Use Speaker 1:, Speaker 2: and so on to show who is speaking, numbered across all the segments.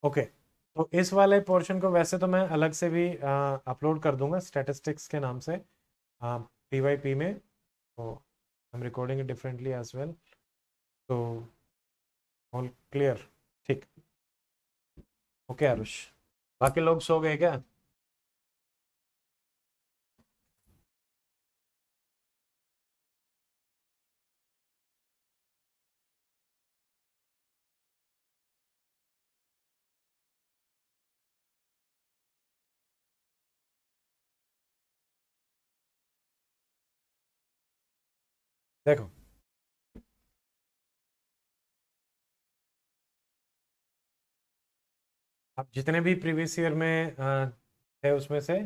Speaker 1: Okay, तो इस वाले पोर्शन को वैसे तो मैं अलग से भी अपलोड कर दूंगा स्टैटिस्टिक्स के नाम से PYP में, तो I am recording it differently as well. तो ऑल क्लियर, ठीक। ओके आरुष, बाकी लोग सो गए क्या? देखो, अब जितने भी प्रीवियस ईयर में थे उसमें से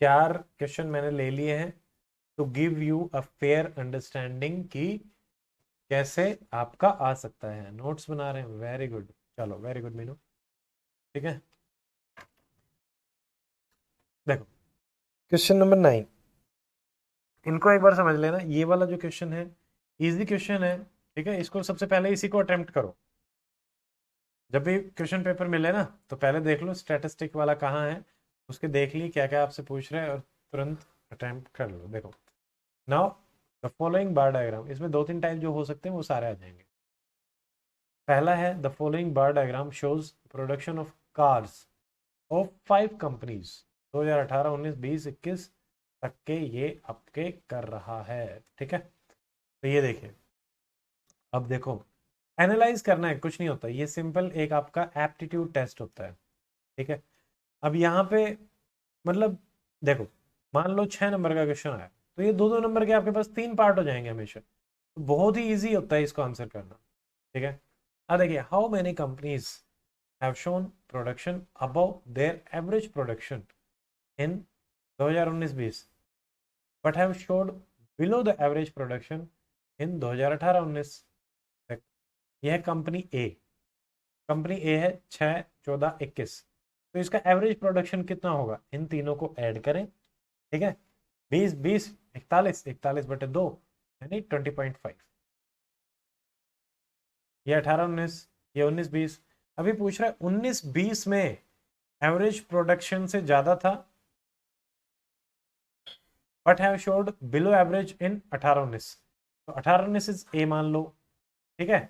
Speaker 1: 4 क्वेश्चन मैंने ले लिए हैं to give you a fair understanding कि कैसे आपका आ सकता है। नोट्स बना रहे हैं, वेरी गुड। चलो वेरी गुड मीनू, ठीक है। देखो, क्वेश्चन नंबर 9, इनको एक बार समझ लेना। ये वाला जो क्वेश्चन है इजी क्वेश्चन है, ठीक है। इसको सबसे पहले इसी को अटेम्प्ट करो। जब भी क्वेश्चन पेपर मिले ना, तो पहले देख लो स्टैटिस्टिक वाला कहाँ है, उसके देख लिए क्या क्या आपसे पूछ रहे हैं और तुरंत अटेम्प्ट कर लो। देखो, now the following bar diagram, इसमें 2-3 टाइप जो हो सकते हैं वो सारे आ जाएंगे। पहला है the following bar diagram shows production of cars of 5 companies 2018, 19, 20, 21 तक के ये आपके कर रहा है, ठीक है। तो ये देखिए, अब देखो, एनालाइज करना है, कुछ नहीं होता, ये सिंपल एक आपका एप्टीट्यूड टेस्ट होता है, ठीक है। अब यहाँ पे मतलब देखो, मान लो 6 नंबर का क्वेश्चन आया, तो ये 2-2 नंबर के आपके पास 3 पार्ट हो जाएंगे हमेशा, तो बहुत ही इजी होता है इसको आंसर करना, ठीक है। अब देखिए, how many companies have shown production above there average production in 2019-20 but have showed below the average production in 2018-19। यह है कंपनी ए। कंपनी ए है 6, 14, 21। तो इसका एवरेज प्रोडक्शन कितना होगा, इन तीनों को ऐड करें, ठीक है। 20, 20, 41, 41/2 यानी 20.5। ये 18-19, ये 19-20। अभी पूछ रहा है 19-20 में एवरेज प्रोडक्शन से ज्यादा था but have showed below average in 18-19। तो 18-19 इज ए मान लो, ठीक है।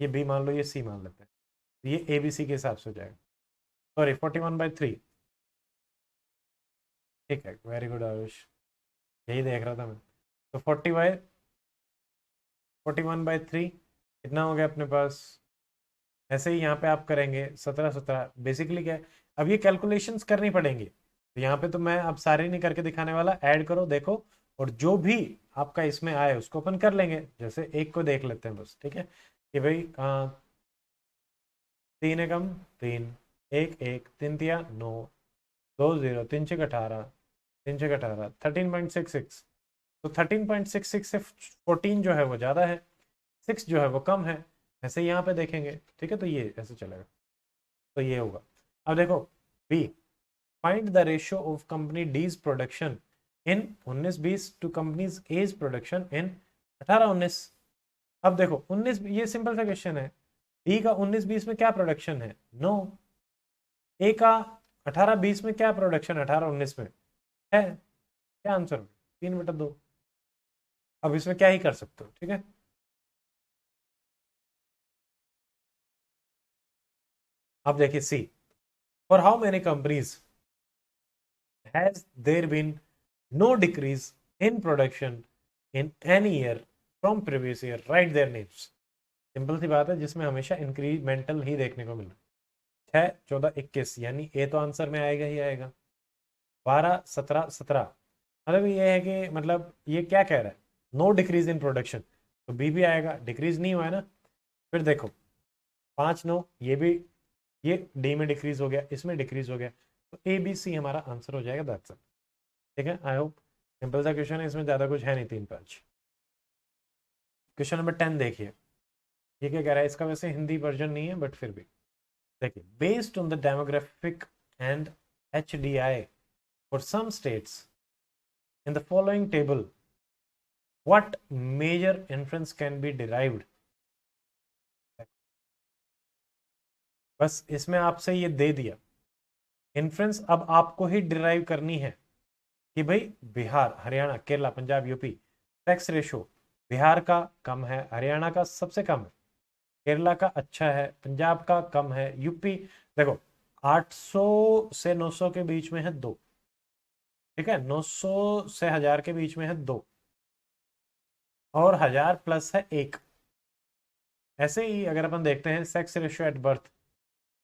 Speaker 1: ये बी मान लो, ये सी मान लेते हैं। तो ये ए बी सी के हिसाब से हो जाएगा। सॉरी, 41/3, ठीक है। वेरी गुड आयुष, यही देख रहा था मैं। तो 41/3 कितना हो गया अपने पास। ऐसे ही यहाँ पे आप करेंगे 17-17, बेसिकली क्या है, अब ये कैलकुलेशंस करनी पड़ेंगी, तो यहाँ पे तो मैं अब सारे नहीं करके दिखाने वाला, ऐड करो देखो, और जो भी आपका इसमें आए उसको अपन कर लेंगे। जैसे एक को देख लेते हैं बस, ठीक है। कि भाई 3 एकम 3, 1 1, 3 तिया 9, 2 0, 3 6 18, 3 6 18, 13.66। तो 13.66 से 14 जो है वो ज़्यादा है, 6 जो है वो कम है। ऐसे यहाँ पे देखेंगे, ठीक है। तो ये ऐसे चलेगा, तो ये होगा। अब देखो, B, find the ratio of company D's production in 19-20 to companies as production in 18-19। अब देखो 19, ये सिंपल सा क्वेश्चन है, डी का 19-20 में क्या प्रोडक्शन है, नो। ए का 18-20 में क्या प्रोडक्शन, 18-19 में है, क्या आंसर होगा, 3/2। अब इसमें क्या ही कर सकते हो, ठीक है। अब देखिए see, for how many companies has there been no decrease in production in any year from previous year, write their names। Simple सी बात है, जिसमें हमेशा इंक्रीमेंटल ही देखने को मिल रहा है। 6, 14, 21 यानी ए तो आंसर में आएगा ही आएगा। 12, 17, 17, मतलब ये है कि मतलब ये क्या कह रहा है, नो डिक्रीज इन प्रोडक्शन, तो बी भी आएगा, डिक्रीज नहीं हुआ है ना। फिर देखो 5, 9, ये भी, ये डी में डिक्रीज हो गया, इसमें डिक्रीज हो गया, तो ए बी सी हमारा आंसर हो जाएगा, दैट्स इट, ठीक है। आई होप सिंपल सा क्वेश्चन है, इसमें ज़्यादा कुछ है नहीं, 3-5। क्वेश्चन नंबर 10 देखिए, ये क्या कह रहा है, इसका वैसे हिंदी वर्जन नहीं है बट फिर भी देखिए, based on the demographic and HDI for some states in the following table what major influence can be derived. बस इसमें आपसे ये दे दिया इन्फ्रेंस, अब आपको ही डिराइव करनी है कि भाई Bihar, Haryana, Kerala, Punjab, UP, tax ratio Bihar का कम है, हरियाणा का सबसे कम है, केरला का अच्छा है, पंजाब का कम है, यूपी देखो 800 से 900 के बीच में है दो, ठीक है, 900 से 1000 के बीच में है दो, और 1000 प्लस है एक। ऐसे ही अगर अपन देखते हैं सेक्स रेशियो एट बर्थ,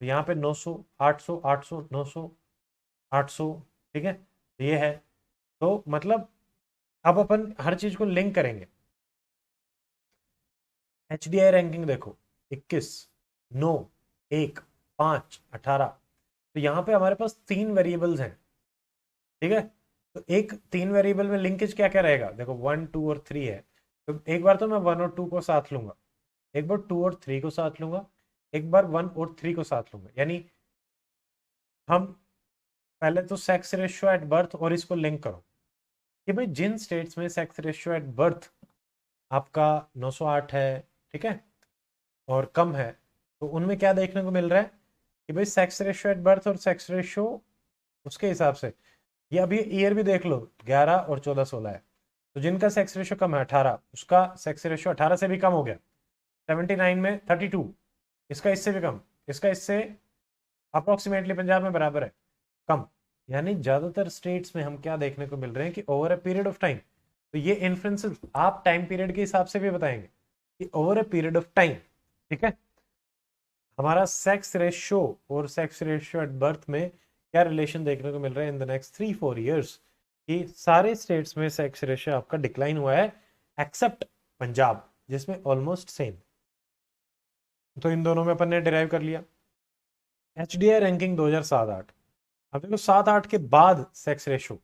Speaker 1: तो यहाँ पे 900, 800, 800, 900, 800, ठीक है, तो ये है। तो मतलब अब अपन हर चीज को लिंक करेंगे। HDI रैंकिंग देखो 21, 9, 1, 5, 18, तो यहाँ पे हमारे पास तीन वेरिएबल्स हैं, ठीक है। तो एक तीन वेरिएबल में लिंकेज क्या क्या रहेगा, देखो 1, 2 और 3 है, तो एक बार तो मैं 1 और 2 को साथ लूंगा, एक बार 2 और 3 को साथ लूंगा, एक बार 1 और 3 को साथ लूंगा, यानी हम पहले तो सेक्स रेशियो एट बर्थ और इसको लिंक करो कि भाई जिन स्टेट्स में सेक्स रेशियो एट बर्थ आपका 908 है, ठीक है, और कम है, तो उनमें क्या देखने को मिल रहा है कि भाई सेक्स रेशियो एट बर्थ और सेक्स रेशियो उसके हिसाब से, ये अभी ईयर भी देख लो 11 और 14, 16 है, तो जिनका सेक्स रेशियो कम है 18, उसका सेक्स रेशियो 18 से भी कम हो गया, 79 में 32, इसका इससे भी कम, इसका इससे अप्रोक्सीमेटली पंजाब में बराबर है, कम। यानी ज्यादातर स्टेट्स में हम क्या देखने को मिल रहे हैं कि over a period of time, तो ये इन्फ्लुएंसेस आप टाइम पीरियड के हिसाब से भी बताएंगे कि over a period of time, ठीक है, हमारा सेक्स रेशियो और सेक्स रेशियो एट बर्थ में क्या रिलेशन देखने को मिल रहा है इन द नेक्स्ट 3-4 ईयर्स, कि सारे स्टेट्स में सेक्स रेशियो आपका डिक्लाइन हुआ है एक्सेप्ट पंजाब जिसमें ऑलमोस्ट सेम। तो इन दोनों में अपन ने डिराइव कर लिया। HDI रैंकिंग 2007-8, अब देखो 7-8 के बाद सेक्स रेशियो,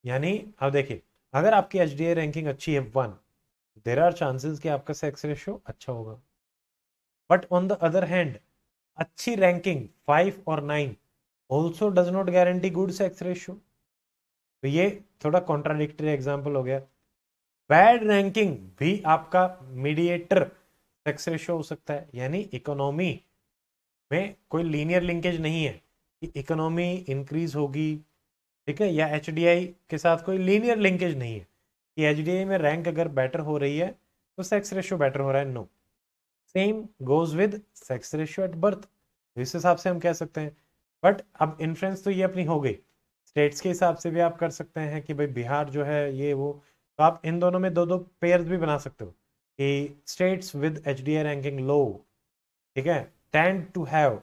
Speaker 1: यानी अब देखिए अगर आपकी HDI रैंकिंग अच्छी है 1, देर आर चांसेस कि आपका सेक्स रेशियो अच्छा होगा, but on the other hand अच्छी रैंकिंग 5 और 9 also does not guarantee good sex ratio, तो ये थोड़ा कॉन्ट्राडिक्टरी एग्जाम्पल हो गया। बैड रैंकिंग भी आपका मीडिएटर सेक्स रेशियो हो सकता है, यानी इकोनॉमी में कोई लीनियर लिंकेज नहीं है कि इकोनॉमी इंक्रीज होगी, ठीक है, या HDI के साथ कोई लीनियर लिंकेज नहीं है कि HDI में रैंक अगर बेटर हो रही है तो सेक्स रेशियो बेटर हो रहा है, no. Same goes with sex ratio at birth, इस हिसाब से हम कह सकते हैं। बट अब इन्फ्लुएंस तो ये अपनी हो गई, स्टेट्स के हिसाब से भी आप कर सकते हैं कि भाई बिहार जो है ये वो, तो आप इन दोनों में दो दो पेयर्स भी बना सकते हो कि states with HDI ranking low, ठीक है, tend to have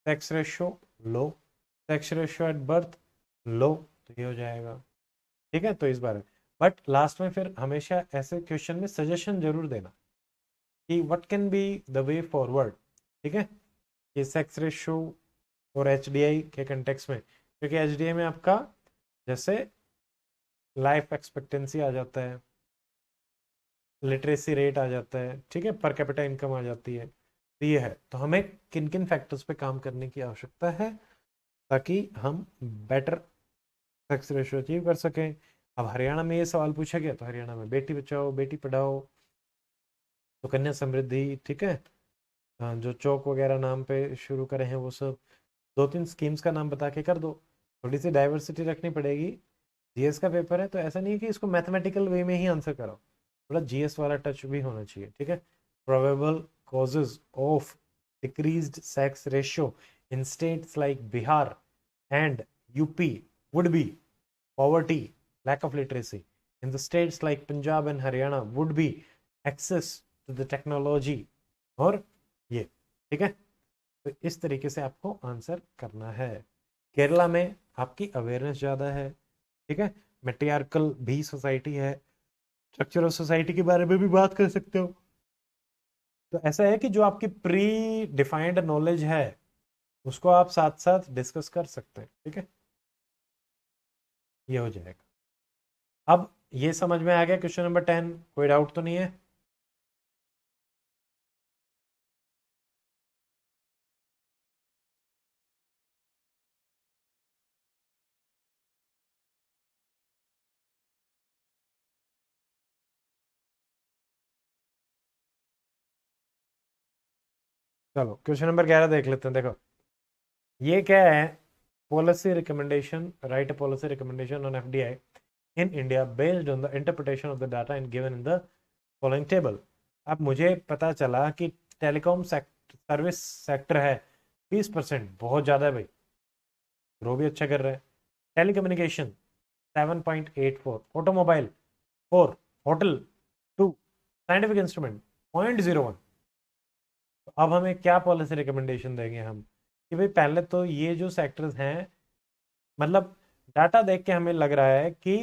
Speaker 1: sex ratio low, sex ratio at birth low, तो ये हो जाएगा, ठीक है। तो इस बारे में बट लास्ट में फिर हमेशा ऐसे क्वेश्चन में सजेशन जरूर देना कि what can be the way forward, ठीक है, कि सेक्स रेशियो और HDI के कंटेक्स में, क्योंकि HDI में आपका जैसे लाइफ एक्सपेक्टेंसी आ जाता है, लिटरेसी रेट आ जाता है, ठीक है, पर कैपिटा इनकम आ जाती है, तो ये है, तो हमें किन किन फैक्टर्स पे काम करने की आवश्यकता है ताकि हम बेटर सेक्स रेशियो अचीव कर सकें। अब हरियाणा में ये सवाल पूछा गया, तो हरियाणा में बेटी बचाओ बेटी पढ़ाओ, तो कन्या समृद्धि, ठीक है, हाँ, जो चौक वगैरह नाम पे शुरू करे हैं वो सब, दो तीन स्कीम्स का नाम बता के कर दो, थोड़ी सी डाइवर्सिटी रखनी पड़ेगी। GS का पेपर है तो ऐसा नहीं है कि इसको मैथमेटिकल वे में ही आंसर कराओ, थोड़ा GS वाला टच भी होना चाहिए, ठीक है। Probable causes of decreased sex ratio in states like Bihar and UP would be poverty, lack of literacy. In the states like Punjab and Haryana would be access to the technology, और ये, ठीक है, तो इस तरीके से आपको आंसर करना है। केरला में आपकी अवेयरनेस ज़्यादा है, ठीक है, मेट्रियार्कल भी सोसाइटी है, स्ट्रक्चर ऑफ सोसाइटी के बारे में भी बात कर सकते हो। तो ऐसा है कि जो आपकी प्री डिफाइंड नॉलेज है उसको आप साथ साथ डिस्कस कर सकते हैं, ठीक है, ये हो जाएगा। अब ये समझ में आ गया क्वेश्चन नंबर 10, कोई डाउट तो नहीं है? चलो क्वेश्चन नंबर 11 देख लेते हैं। देखो ये क्या है, policy recommendation, right policy recommendation on FDI in India based on the interpretation of the data and given in the following table. अब मुझे पता चला कि टेलीकॉम सर्विस सेक्टर है 20%, बहुत ज़्यादा है भाई, ग्रो भी अच्छा कर रहे हैं। Telecommunication 7.84, automobile 4, hotel 2, scientific instrument 0.01। तो अब हमें क्या पॉलिसी रिकमेंडेशन देंगे हम, कि भाई पहले तो ये जो सेक्टर्स हैं, मतलब डाटा देख के हमें लग रहा है कि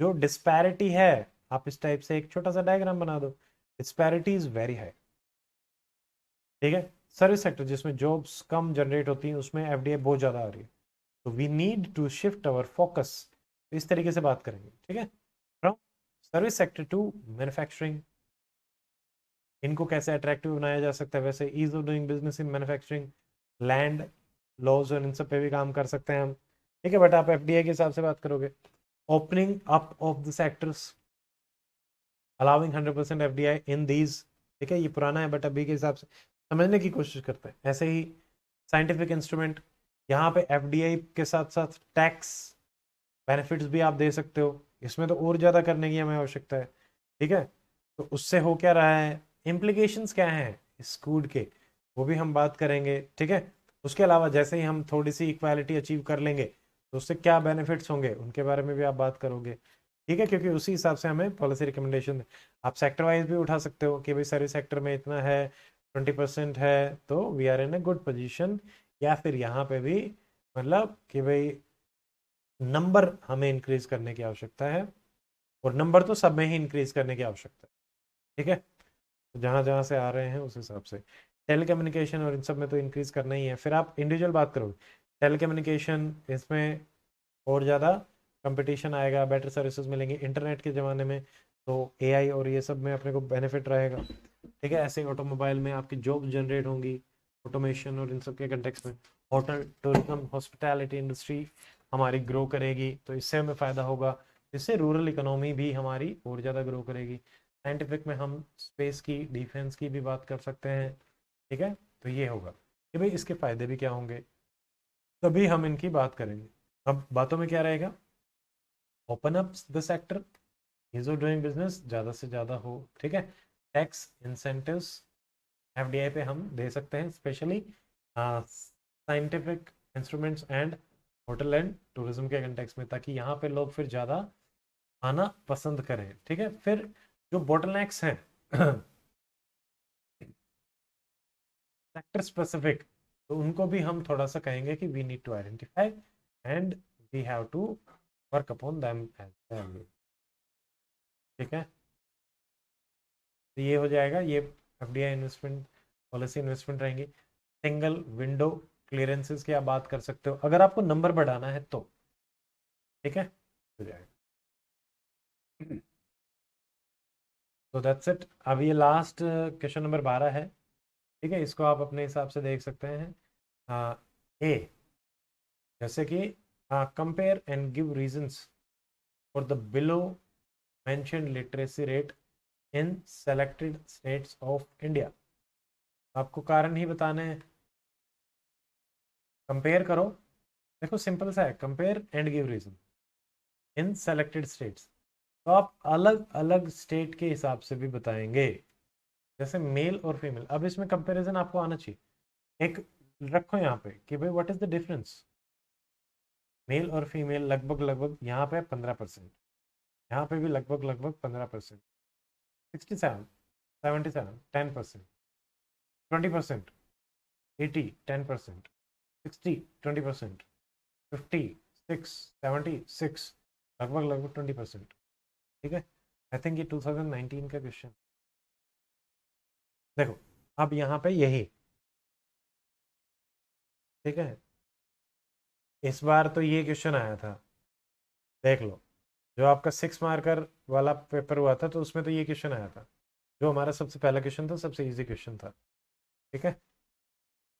Speaker 1: जो डिस्पैरिटी है, आप इस टाइप से एक छोटा सा डायग्राम बना दो, डिस्पैरिटी इज वेरी हाई। ठीक है, सर्विस सेक्टर जिसमें जॉब्स कम जनरेट होती हैं उसमें एफडीआई बहुत ज़्यादा आ रही है, तो we need to shift our focus. इस तरीके से बात करेंगे, ठीक है, from service sector to manufacturing. इनको कैसे अट्रैक्टिव बनाया जा सकता है, वैसे ease of doing business in manufacturing, land laws और इन सब पे भी काम कर सकते हैं हम। ठीक है, बट आप एफडीआई के हिसाब से बात करोगे, opening up of the sectors, allowing 100% FDI in these. ठीक है, ये पुराना है बट अभी के हिसाब से समझने की कोशिश करते हैं। ऐसे ही साइंटिफिक इंस्ट्रूमेंट, यहाँ पे एफडीआई के साथ साथ टैक्स बेनिफिट्स भी आप दे सकते हो, इसमें तो और ज़्यादा करने की हमें आवश्यकता है। ठीक है, तो उससे हो क्या रहा है, इम्प्लीकेशंस क्या हैं इस कूड के, वो भी हम बात करेंगे। ठीक है, उसके अलावा जैसे ही हम थोड़ी सी इक्वालिटी अचीव कर लेंगे तो उससे क्या बेनिफिट्स होंगे उनके बारे में भी आप बात करोगे। ठीक है, क्योंकि उसी हिसाब से हमें पॉलिसी रिकमेंडेशन, आप सेक्टर वाइज भी उठा सकते हो कि भाई सर्विस सेक्टर में इतना है, 20% है, तो we are in a good position. या फिर यहाँ पे भी मतलब कि भाई नंबर हमें इंक्रीज करने की आवश्यकता है, और नंबर तो सब में ही इंक्रीज करने की आवश्यकता है। ठीक है, तो जहाँ जहाँ से आ रहे हैं उस हिसाब से टेलीकम्युनिकेशन और इन सब में तो इंक्रीज करना ही है। फिर आप इंडिविजुअल बात करोगे, टेलीकम्युनिकेशन इसमें और ज़्यादा कंपटीशन आएगा, बेटर सर्विसेज मिलेंगे इंटरनेट के ज़माने में, तो एआई और ये सब में अपने को बेनिफिट रहेगा। ठीक है, ऐसे ऑटोमोबाइल में आपकी जॉब जनरेट होंगी, ऑटोमेशन और इन सब के कंटेक्स में। होटल टूरिज्म हॉस्पिटैलिटी इंडस्ट्री हमारी ग्रो करेगी, तो इससे हमें फ़ायदा होगा। इससे रूरल इकोनॉमी भी हमारी और ज़्यादा ग्रो करेगी। साइंटिफिक में हम स्पेस की, डिफेंस की भी बात कर सकते हैं। ठीक है, तो ये होगा कि भाई इसके फ़ायदे भी क्या होंगे, तभी हम इनकी बात करेंगे। अब बातों में क्या रहेगा, open up the sector, is of doing business ज़्यादा से ज़्यादा हो। ठीक है, टैक्स इंसेंटिव्स एफडीआई पे हम दे सकते हैं, specially scientific instruments and hotel and tourism के कंटेक्स में, ताकि यहाँ पे लोग फिर ज़्यादा आना पसंद करें। ठीक है, फिर जो बोटलनेक्स हैं सेक्टर स्पेसिफिक, तो उनको भी हम थोड़ा सा कहेंगे कि we need to identify and we have to work upon them as well. ठीक है, तो ये हो जाएगा, ये एफडीआई इन्वेस्टमेंट पॉलिसी इन्वेस्टमेंट रहेंगी। सिंगल विंडो क्लियरेंसेस की आप बात कर सकते हो अगर आपको नंबर बढ़ाना है तो। ठीक है, हो जाएगा। तो दैट्स इट। अब ये लास्ट क्वेश्चन नंबर 12 है। ठीक है, इसको आप अपने हिसाब से देख सकते हैं। ए, जैसे कि compare and give reasons for the below mentioned literacy rate in selected states of India. आपको कारण ही बताने हैं, कंपेयर करो। देखो सिंपल सा है, compare and give reason in selected states, तो आप अलग अलग स्टेट के हिसाब से भी बताएंगे, जैसे मेल और फीमेल। अब इसमें कंपैरिजन आपको आना चाहिए, एक रखो यहाँ पे कि भाई what is the difference, male और फीमेल लगभग लगभग यहाँ पे 15%, यहाँ पे भी लगभग लगभग 15%, 67, 77, 10%, 20%, 80, 10%, 60, 20%, 56, 76, लगभग लगभग 20%। ठीक है, आई थिंक ये 2019 का क्वेश्चन। देखो अब यहाँ पे यही, ठीक है, इस बार तो ये क्वेश्चन आया था, देख लो, जो आपका 6 मार्कर वाला पेपर हुआ था तो उसमें तो ये क्वेश्चन आया था, जो हमारा सबसे पहला क्वेश्चन था, सबसे इजी क्वेश्चन था। ठीक है,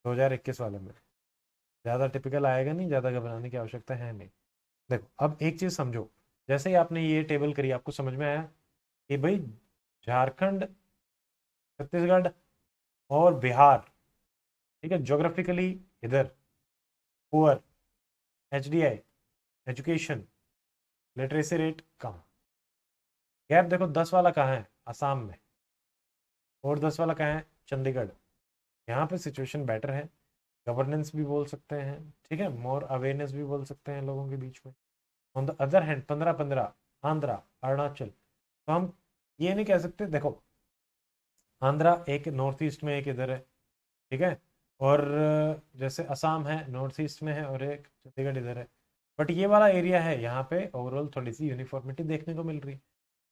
Speaker 1: 2021 वाले में ज़्यादा टिपिकल आएगा नहीं, ज़्यादा घबराने की आवश्यकता है नहीं। देखो अब एक चीज़ समझो, जैसे ही आपने ये टेबल करी आपको समझ में आया कि भाई झारखंड, छत्तीसगढ़ और बिहार, ठीक है, ज्योग्राफिकली इधर poor, HDI, education, literacy rate कम। गैप देखो 10 वाला कहाँ है, असम में, और 10 वाला कहाँ है, चंडीगढ़। यहाँ पे सिचुएशन बेटर है, गवर्नेंस भी बोल सकते हैं, ठीक है, मोर अवेयरनेस भी बोल सकते हैं लोगों के बीच में। On the other hand 15-15 Andhra, Arunachal, तो हम ये नहीं कह सकते। देखो आंध्रा एक नॉर्थ ईस्ट में, एक इधर है, ठीक है, और जैसे असम है नॉर्थ ईस्ट में है, और एक चंडीगढ़ इधर है, बट ये वाला एरिया है, यहाँ पे ओवरऑल थोड़ी सी यूनिफॉर्मिटी देखने को मिल रही है।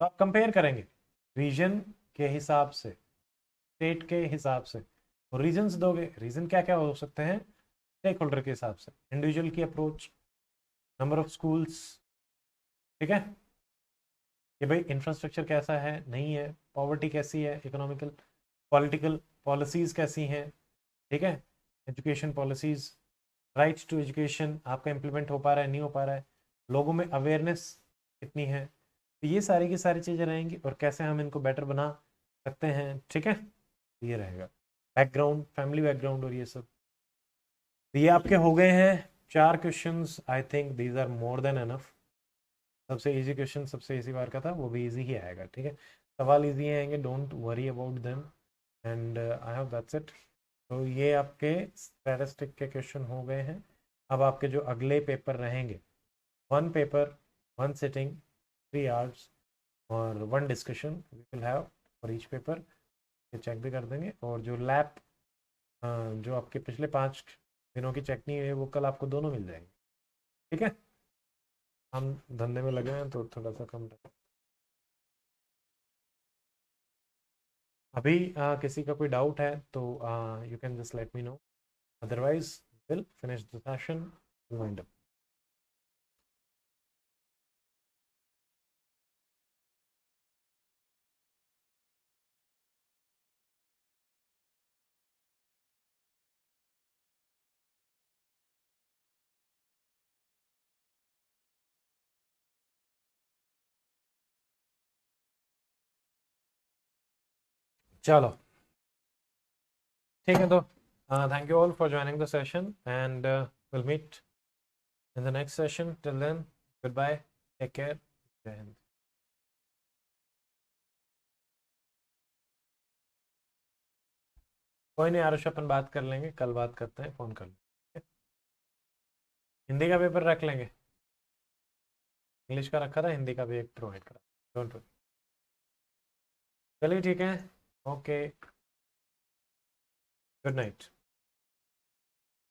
Speaker 1: तो आप कंपेयर करेंगे रीजन के हिसाब से, स्टेट के हिसाब से, और रीजन्स दोगे, रीजन क्या क्या हो सकते हैं, स्टेक होल्डर के हिसाब से, इंडिविजुअल की अप्रोच, नंबर ऑफ स्कूल्स, ठीक है, कि भाई इंफ्रास्ट्रक्चर कैसा है, नहीं है, पॉवर्टी कैसी है, इकोनॉमिकल पॉलिटिकल पॉलिसीज कैसी हैं, ठीक है, education policies, right to education आपका इम्प्लीमेंट हो पा रहा है, नहीं हो पा रहा है, लोगों में अवेयरनेस कितनी है, तो ये सारी की सारी चीज़ें रहेंगी, और कैसे हम इनको बेटर बना सकते हैं, ठीक है, ये रहेगा बैकग्राउंड, फैमिली बैकग्राउंड और ये सब। तो ये आपके हो गए हैं 4 questions, I think these are more than enough. सबसे इजी क्वेश्चन सबसे इजी बार का था, वो भी इजी ही आएगा, ठीक है, सवाल इजी आएंगे, don't worry about them, and I hope that's it. तो ये आपके स्टैटिस्टिक के क्वेश्चन हो गए हैं। अब आपके जो अगले पेपर रहेंगे, 1 पेपर, 1 सिटिंग, 3 आवर्स, और 1 discussion we will have for each paper, ये चेक भी कर देंगे, और जो लैब जो आपके पिछले 5 दिनों की चेक नहीं हुई है, वो कल आपको दोनों मिल जाएंगे, ठीक है। हम धंधे में लगे हैं तो थोड़ा सा कम अभी किसी का कोई डाउट है तो you can just let me know, otherwise will finish the session, wind up. चलो ठीक है, तो thank you all for joining the session, and will meet in the next session, till then good bye, take care, Jai Hind. कोई नहीं आरुष, अपन बात कर लेंगे, कल बात करते हैं, फोन कर लेंगे। हिंदी का पेपर रख लेंगे, इंग्लिश का रखा था, हिंदी का भी एक प्रोवाइड करा, डोंट वरी। चलिए ठीक है, ओके, गुड नाइट।